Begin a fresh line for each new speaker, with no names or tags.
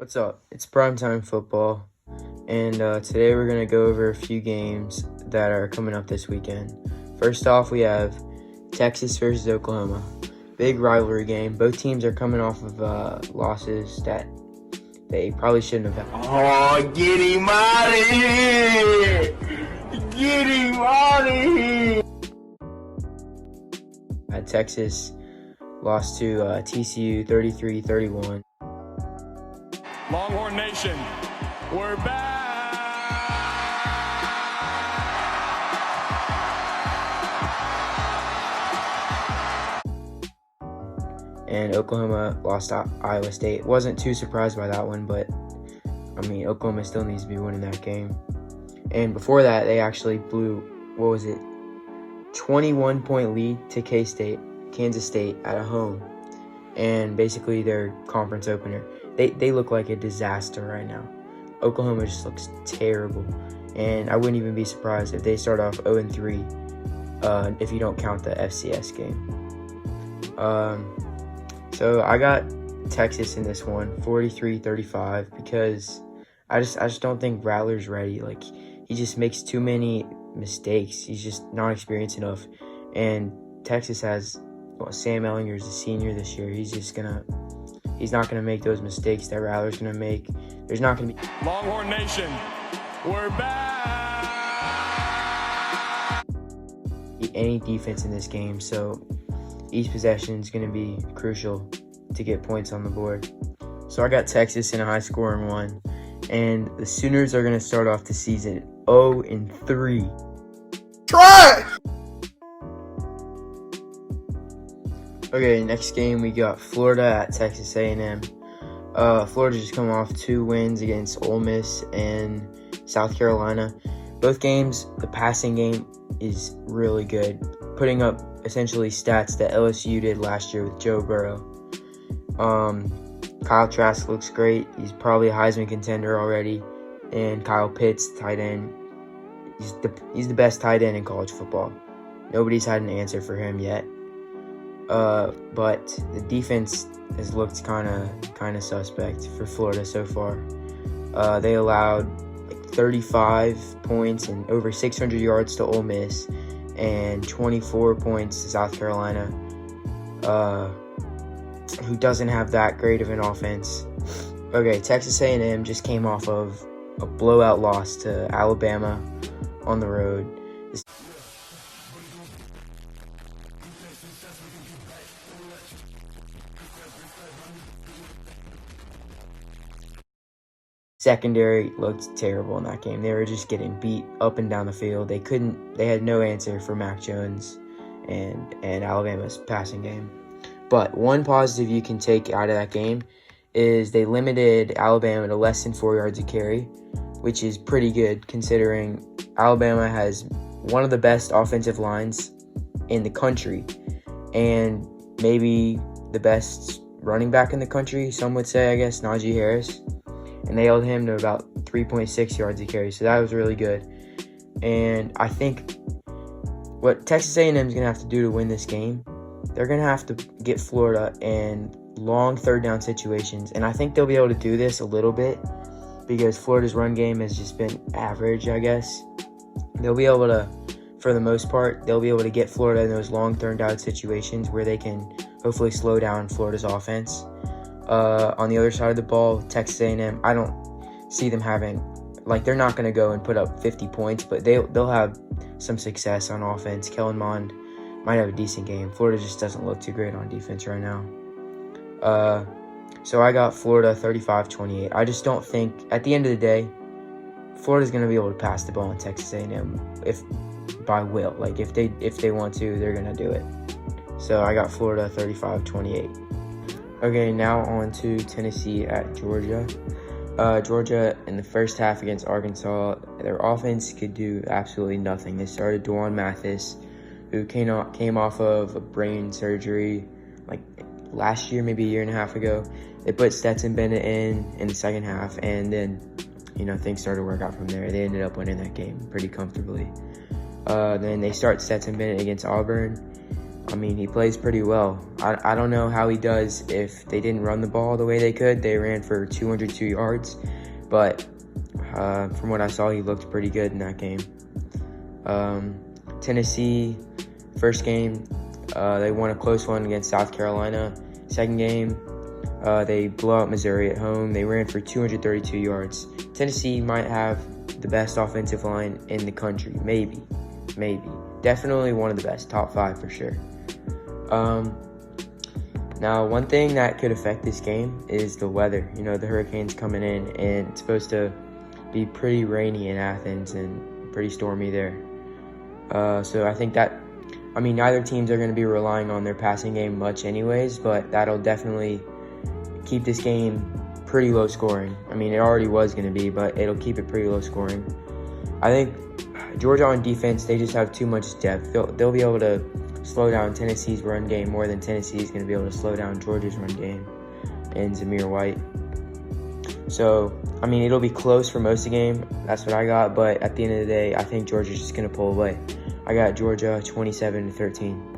What's up? It's primetime football, and today we're going to go over a few games that are coming up this weekend. First off, we have Texas versus Oklahoma. Big rivalry game. Both teams are coming off of losses that they probably shouldn't have had.
Oh, get him out of here! Get him out of here!
Texas lost to TCU 33-31.
Longhorn Nation, we're back!
And Oklahoma lost to Iowa State. Wasn't too surprised by that one, but I mean, Oklahoma still needs to be winning that game. And before that, they actually blew, 21-point lead to Kansas State at home. And basically their conference opener. They look like a disaster right now. Oklahoma just looks terrible. And I wouldn't even be surprised if they start off 0-3 if you don't count the FCS game. So I got Texas in this one, 43-35, because I just don't think Rattler's ready. Like, he just makes too many mistakes. He's just not experienced enough. And Texas has Sam Ehlinger's a senior this year. He's not gonna make those mistakes that Rattler's gonna make. There's not gonna be
Longhorn Nation, we're back!
any defense in this game, so each possession is gonna be crucial to get points on the board. So I got Texas in a high-scoring one, and the Sooners are gonna start off the season 0-3.
Try!
Okay, next game we got Florida at Texas A&M. Florida just come off 2 wins against Ole Miss and South Carolina. Both games, the passing game is really good, putting up essentially stats that LSU did last year with Joe Burrow. Kyle Trask looks great. He's probably a Heisman contender already. And Kyle Pitts, tight end, he's the best tight end in college football. Nobody's had an answer for him yet. But the defense has looked kind of suspect for Florida so far. They allowed 35 points and over 600 yards to Ole Miss and 24 points to South Carolina, who doesn't have that great of an offense. Okay, Texas A&M just came off of a blowout loss to Alabama on the road. Secondary looked terrible in that game. They were just getting beat up and down the field. They had no answer for Mac Jones and Alabama's passing game. But one positive you can take out of that game is they limited Alabama to less than 4 yards a carry, which is pretty good considering Alabama has one of the best offensive lines in the country and maybe the best running back in the country, some would say, I guess, Najee Harris. And they held him to about 3.6 yards a carry, so that was really good. And I think what Texas A&M is going to have to do to win this game, they're going to have to get Florida in long third down situations. And I think they'll be able to do this a little bit because Florida's run game has just been average, I guess. They'll be able to, for the most part, they'll be able to get Florida in those long third down situations where they can hopefully slow down Florida's offense. On the other side of the ball, Texas A&M, I don't see them having, they're not going to go and put up 50 points, but they'll have some success on offense. Kellen Mond might have a decent game. Florida just doesn't look too great on defense right now. So I got Florida 35-28. I just don't think, at the end of the day, Florida's going to be able to pass the ball in Texas A&M if by will. If they want to, they're going to do it. So I got Florida 35-28. Okay, now on to Tennessee at Georgia. Georgia, in the first half against Arkansas, their offense could do absolutely nothing. They started Dwan Mathis, who came off of a brain surgery last year, maybe a year and a half ago. They put Stetson Bennett in the second half, and then, things started to work out from there. They ended up winning that game pretty comfortably. Then they start Stetson Bennett against Auburn. I mean, he plays pretty well. I don't know how he does if they didn't run the ball the way they could. They ran for 202 yards, but from what I saw, he looked pretty good in that game. Tennessee, first game, they won a close one against South Carolina. Second game, they blew out Missouri at home. They ran for 232 yards. Tennessee might have the best offensive line in the country. Maybe. Definitely one of the best, top 5 for sure. Now, one thing that could affect this game is the weather. You know, the hurricane's coming in, and it's supposed to be pretty rainy in Athens and pretty stormy there. So I think that, I mean, neither teams are going to be relying on their passing game much anyways, but that'll definitely keep this game pretty low scoring. I mean, it already was going to be, but it'll keep it pretty low scoring. I think Georgia on defense, they just have too much depth. They'll be able to slow down Tennessee's run game more than Tennessee is going to be able to slow down Georgia's run game and Zamir White. So, I mean, it'll be close for most of the game. That's what I got. But at the end of the day, I think Georgia's just going to pull away. I got Georgia 27-13.